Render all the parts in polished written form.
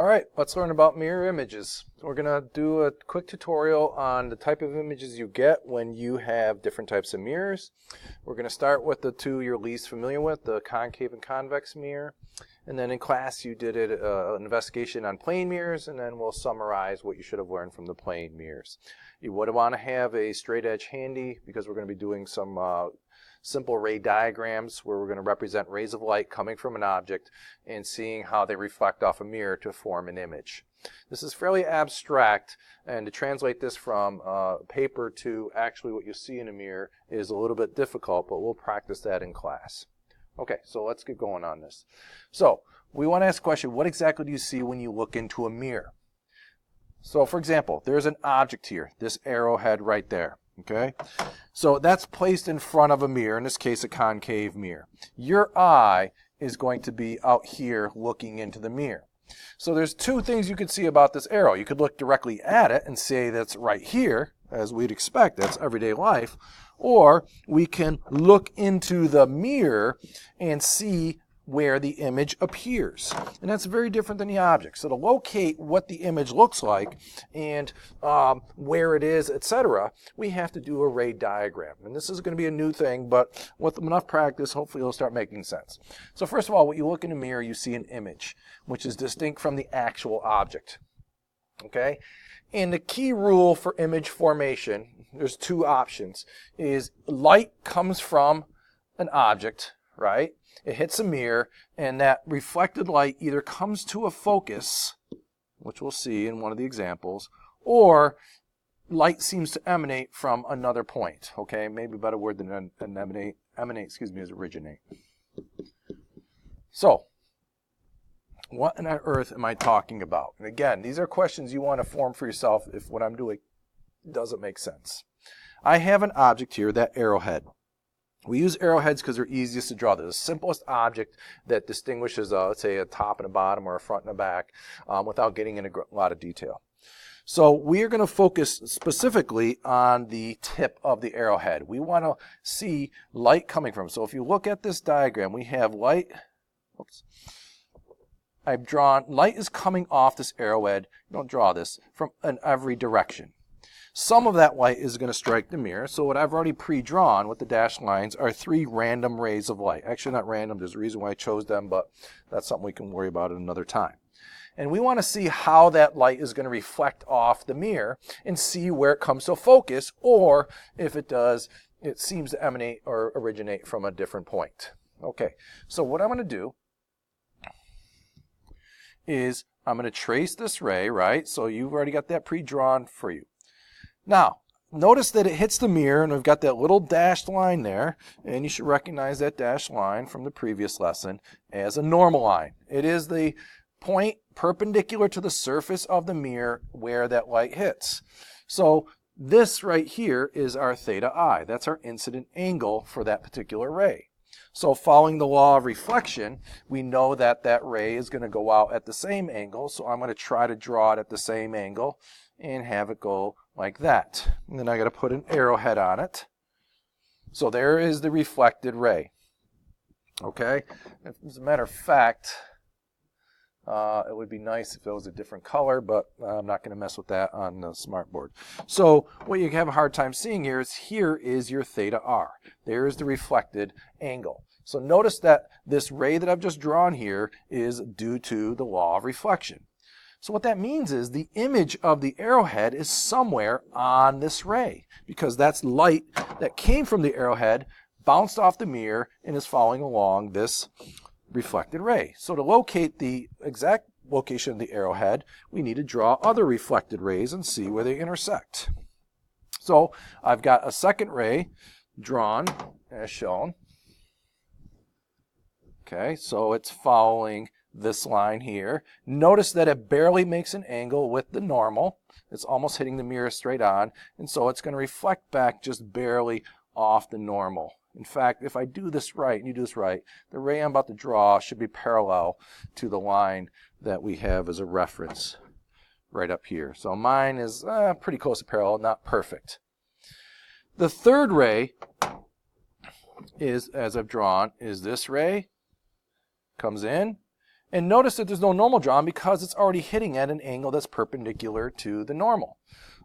All right, let's learn about mirror images. We're going to do a quick tutorial on the type of images you get when you have different types of mirrors. We're going to start with the two you're least familiar with, the concave and convex mirror. And then in class you did an investigation on plane mirrors, and then we'll summarize what you should have learned from the plane mirrors. You would want to have a straight edge handy because we're going to be doing some simple ray diagrams where we're going to represent rays of light coming from an object and seeing how they reflect off a mirror to form an image. This is fairly abstract, and to translate this from paper to actually what you see in a mirror is a little bit difficult, but we'll practice that in class. Okay, so let's get going on this. So we want to ask a question, what exactly do you see when you look into a mirror? So for example, there's an object here, this arrowhead right there. Okay, so that's placed in front of a mirror, in this case a concave mirror. Your eye is going to be out here looking into the mirror. So there's two things you could see about this arrow. You could look directly at it and say that's right here, as we'd expect, that's everyday life. Or we can look into the mirror and see where the image appears. And that's very different than the object. So to locate what the image looks like and where it is, etc., we have to do a ray diagram. And this is going to be a new thing, but with enough practice, hopefully it'll start making sense. So first of all, when you look in a mirror, you see an image, which is distinct from the actual object. Okay? And the key rule for image formation, there's two options, is light comes from an object, right? It hits a mirror, and that reflected light either comes to a focus, which we'll see in one of the examples, or light seems to emanate from another point. Okay, maybe a better word than emanate is originate. So, what on earth am I talking about? And again, these are questions you want to form for yourself if what I'm doing doesn't make sense. I have an object here, that arrowhead. We use arrowheads because they're easiest to draw. They're the simplest object that distinguishes, let's say, a top and a bottom or a front and a back without getting into a lot of detail. So we are going to focus specifically on the tip of the arrowhead. We want to see light coming from. So if you look at this diagram, we have light. Oops. I've drawn, light is coming off this arrowhead. Don't draw this, from in every direction. Some of that light is going to strike the mirror. So what I've already pre-drawn with the dashed lines are three random rays of light. Actually not random, there's a reason why I chose them, but that's something we can worry about at another time. And we want to see how that light is going to reflect off the mirror and see where it comes to focus, or if it does, it seems to emanate or originate from a different point. Okay, so what I'm going to do is I'm going to trace this ray, right? So you've already got that pre-drawn for you. Now, notice that it hits the mirror, and we've got that little dashed line there, and you should recognize that dashed line from the previous lesson as a normal line. It is the point perpendicular to the surface of the mirror where that light hits. So this right here is our theta I. That's our incident angle for that particular ray. So following the law of reflection, we know that that ray is going to go out at the same angle, so I'm going to try to draw it at the same angle and have it go like that. And then I got to put an arrowhead on it. So there is the reflected ray. Okay? As a matter of fact, it would be nice if it was a different color, but I'm not going to mess with that on the smartboard. So what you have a hard time seeing here is your theta R. There is the reflected angle. So notice that this ray that I've just drawn here is due to the law of reflection. So what that means is the image of the arrowhead is somewhere on this ray, because that's light that came from the arrowhead, bounced off the mirror, and is following along this reflected ray. So to locate the exact location of the arrowhead, we need to draw other reflected rays and see where they intersect. So I've got a second ray drawn as shown. Okay, so it's following this line here. Notice that it barely makes an angle with the normal. It's almost hitting the mirror straight on, and so it's going to reflect back just barely off the normal. In fact, if I do this right, and you do this right, the ray I'm about to draw should be parallel to the line that we have as a reference right up here. So mine is pretty close to parallel, not perfect. The third ray is, as I've drawn, is this ray, comes in, And notice that there's no normal drawn because it's already hitting at an angle that's perpendicular to the normal.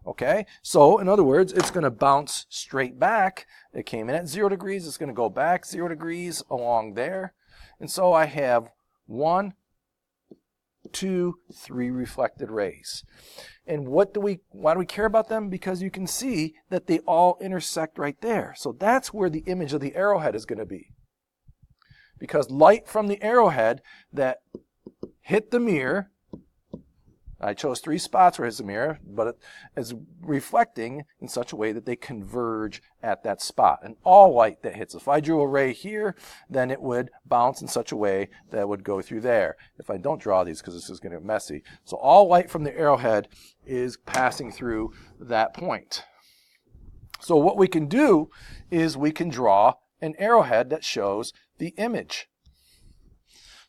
Okay, so in other words, it's going to bounce straight back. It came in at 0 degrees. It's going to go back 0 degrees along there. And so I have 1, 2, 3 reflected rays. And why do we care about them? Because you can see that they all intersect right there. So that's where the image of the arrowhead is going to be. Because light from the arrowhead that hit the mirror, I chose 3 spots where it hits the mirror, but it is reflecting in such a way that they converge at that spot. And all light that hits, if I drew a ray here, then it would bounce in such a way that it would go through there. If I don't draw these, because this is going to get messy. So all light from the arrowhead is passing through that point. So what we can do is we can draw an arrowhead that shows the image.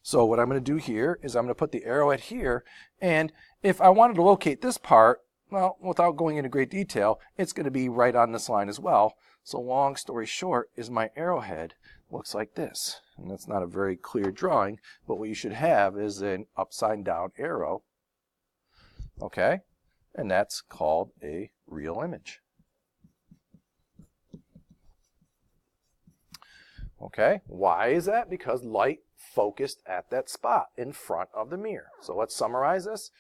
So what I'm going to do here is I'm going to put the arrowhead here, and if I wanted to locate this part, well, without going into great detail, it's going to be right on this line as well. So long story short is my arrowhead looks like this. And that's not a very clear drawing, but what you should have is an upside down arrow. Okay? And that's called a real image. Okay? Why is that? Because light focused at that spot in front of the mirror. So let's summarize this.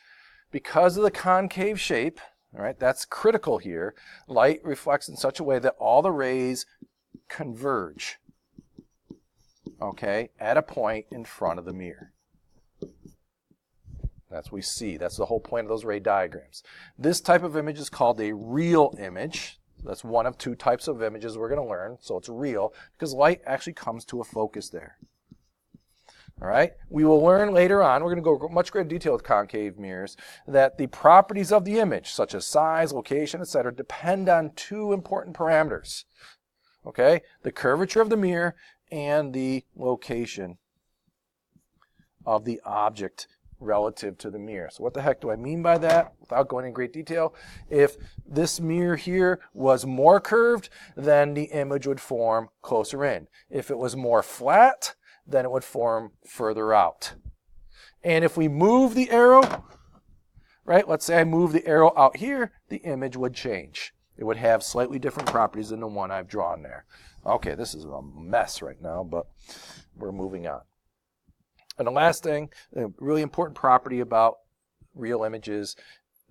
Because of the concave shape, all right, that's critical here, light reflects in such a way that all the rays converge, okay, at a point in front of the mirror. That's what we see. That's the whole point of those ray diagrams. This type of image is called a real image. That's one of 2 types of images we're going to learn. So it's real because light actually comes to a focus there. All right, we will learn later on, we're going to go much greater detail with concave mirrors, that the properties of the image, such as size, location, etc., depend on 2 important parameters. Okay, the curvature of the mirror and the location of the object relative to the mirror. So what the heck do I mean by that? Without going into great detail, if this mirror here was more curved, then the image would form closer in. If it was more flat, then it would form further out. And if we move the arrow, right, let's say I move the arrow out here, the image would change. It would have slightly different properties than the one I've drawn there. Okay, this is a mess right now, but we're moving on. And the last thing, a really important property about real images,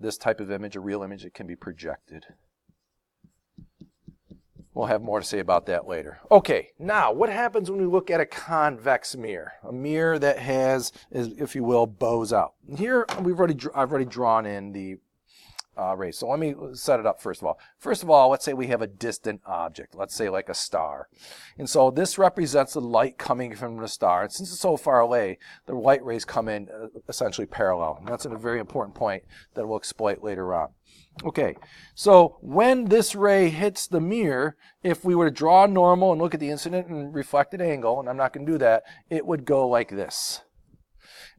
this type of image, a real image, it can be projected. We'll have more to say about that later. Okay, now what happens when we look at a convex mirror? A mirror that has, if you will, bows out. Here I've already drawn in the rays. So let me set it up first of all. First of all, let's say we have a distant object. Let's say like a star. And so this represents the light coming from the star. And since it's so far away, the light rays come in essentially parallel. And that's a very important point that we'll exploit later on. Okay, so when this ray hits the mirror, if we were to draw normal and look at the incident and reflected angle, and I'm not going to do that, it would go like this.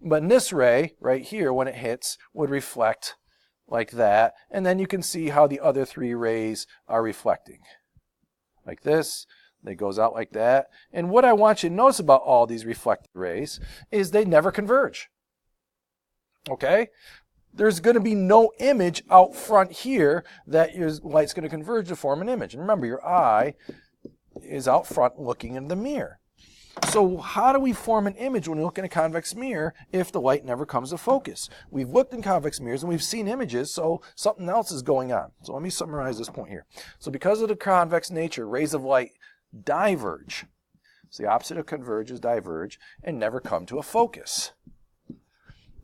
But in this ray, right here, when it hits, would reflect like that, and then you can see how the other 3 rays are reflecting. Like this, it goes out like that. And what I want you to notice about all these reflected rays is they never converge. Okay? There's going to be no image out front here that your light's going to converge to form an image. And remember, your eye is out front looking in the mirror. So how do we form an image when we look in a convex mirror if the light never comes to focus? We've looked in convex mirrors and we've seen images, so something else is going on. So let me summarize this point here. So because of the convex nature, rays of light diverge. So the opposite of converge is diverge and never come to a focus.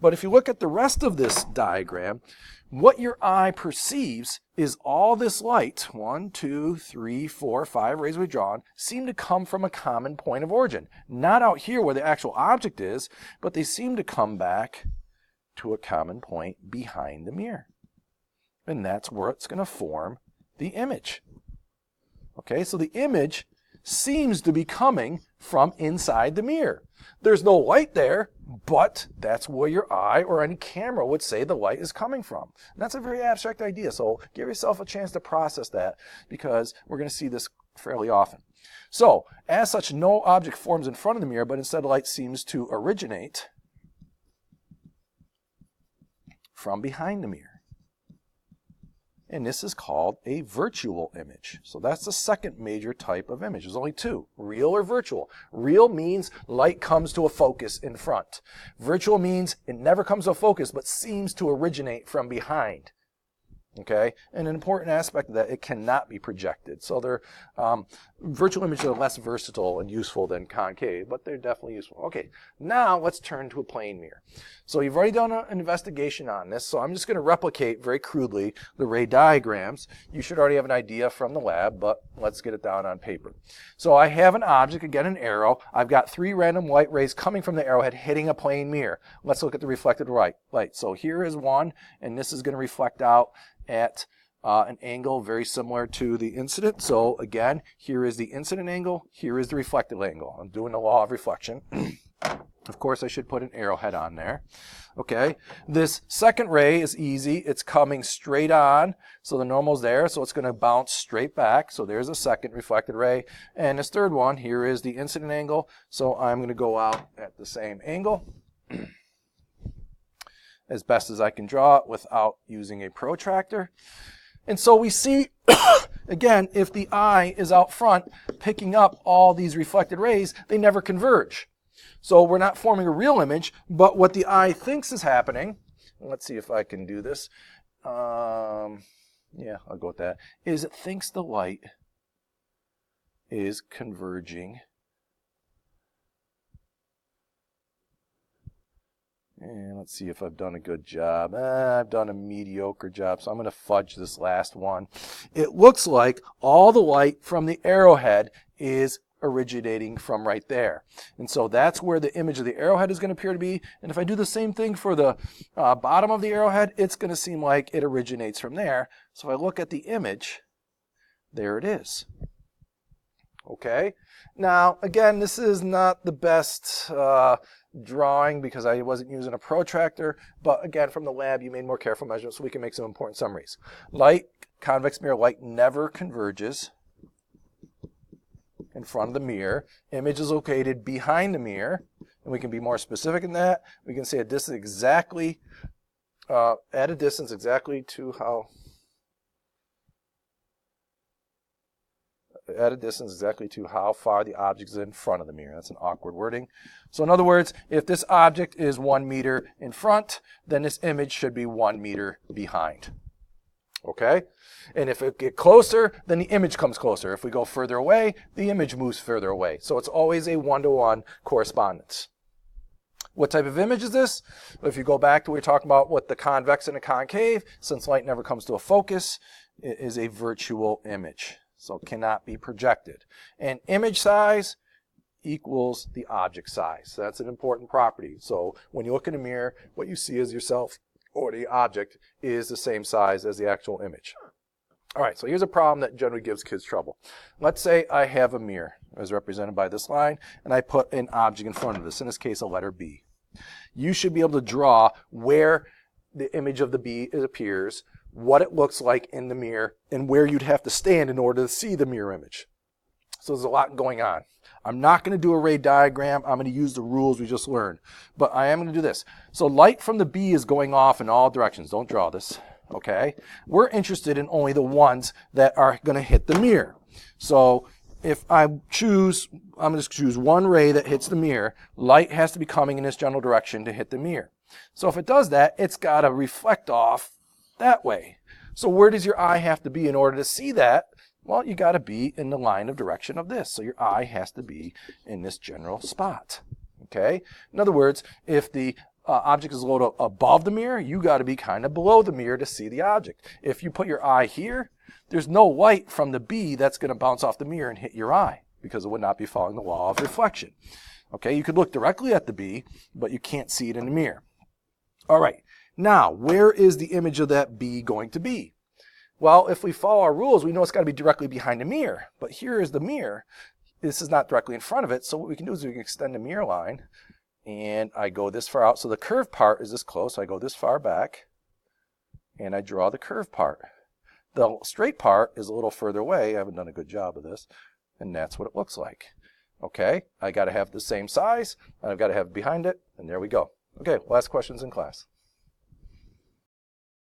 But if you look at the rest of this diagram, what your eye perceives is all this light, 1, 2, 3, 4, 5 rays we've drawn, seem to come from a common point of origin. Not out here where the actual object is, but they seem to come back to a common point behind the mirror. And that's where it's going to form the image. Okay, so the image seems to be coming from inside the mirror. There's no light there, but that's where your eye or any camera would say the light is coming from. And that's a very abstract idea, so give yourself a chance to process that because we're going to see this fairly often. So, as such, no object forms in front of the mirror, but instead light seems to originate from behind the mirror. And this is called a virtual image. So that's the second major type of image. There's only two, real or virtual. Real means light comes to a focus in front. Virtual means it never comes to a focus but seems to originate from behind. Okay, and an important aspect of that, it cannot be projected. So they're virtual images are less versatile and useful than concave, but they're definitely useful. Okay, now let's turn to a plane mirror. So you've already done an investigation on this, so I'm just going to replicate very crudely the ray diagrams. You should already have an idea from the lab, but let's get it down on paper. So I have an object, again an arrow. I've got 3 random light rays coming from the arrowhead hitting a plane mirror. Let's look at the reflected light. So here is one, and this is going to reflect out at an angle very similar to the incident. So again, here is the incident angle, here is the reflected angle. I'm doing the law of reflection. Of course, I should put an arrowhead on there. Okay, this second ray is easy. It's coming straight on, so the normal's there, so it's going to bounce straight back. So there's a second reflected ray. And this third one, here is the incident angle, so I'm going to go out at the same angle as best as I can draw it without using a protractor. And so we see, again, if the eye is out front picking up all these reflected rays, they never converge. So we're not forming a real image, but what the eye thinks is happening, let's see if I can do this. Yeah, I'll go with that, is it thinks the light is converging. And let's see if I've done a good job. I've done a mediocre job, so I'm going to fudge this last one. It looks like all the light from the arrowhead is originating from right there. And so that's where the image of the arrowhead is going to appear to be. And if I do the same thing for the bottom of the arrowhead, it's going to seem like it originates from there. So if I look at the image, there it is. Okay. Now, again, this is not the best drawing because I wasn't using a protractor, but again, from the lab, you made more careful measurements so we can make some important summaries. Light, convex mirror light never converges in front of the mirror. Image is located behind the mirror, and we can be more specific in that. We can say a distance exactly, at a distance exactly to how, at a distance exactly to how far the object is in front of the mirror. That's an awkward wording. So in other words, if this object is 1 meter in front, then this image should be 1 meter behind. Okay? And if it gets closer, then the image comes closer. If we go further away, the image moves further away. So it's always a 1-to-1 correspondence. What type of image is this? If you go back to what we were talking about with the convex and the concave, since light never comes to a focus, it is a virtual image. So it cannot be projected. And image size equals the object size. So that's an important property. So when you look in a mirror, what you see as yourself or the object is the same size as the actual image. All right, so here's a problem that generally gives kids trouble. Let's say I have a mirror, as represented by this line, and I put an object in front of this, in this case a letter B. You should be able to draw where the image of the B appears, what it looks like in the mirror, and where you'd have to stand in order to see the mirror image. So there's a lot going on. I'm not going to do a ray diagram. I'm going to use the rules we just learned. But I am going to do this. So light from the B is going off in all directions. Don't draw this. Okay? We're interested in only the ones that are going to hit the mirror. So if I'm going to choose one ray that hits the mirror, light has to be coming in this general direction to hit the mirror. So if it does that, it's got to reflect off that way. So where does your eye have to be in order to see that? Well, you got to be in the line of direction of this. So your eye has to be in this general spot. Okay? In other words, if the object is located above the mirror, you got to be kind of below the mirror to see the object. If you put your eye here, there's no light from the B that's going to bounce off the mirror and hit your eye because it would not be following the law of reflection. Okay? You could look directly at the B, but you can't see it in the mirror. All right. Now, where is the image of that B going to be? Well, if we follow our rules, we know it's got to be directly behind the mirror. But here is the mirror. This is not directly in front of it. So what we can do is we can extend the mirror line. And I go this far out. So the curved part is this close. So I go this far back. And I draw the curved part. The straight part is a little further away. I haven't done a good job of this. And that's what it looks like. Okay, I got to have the same size. And I've got to have it behind it. And there we go. Okay, last questions in class.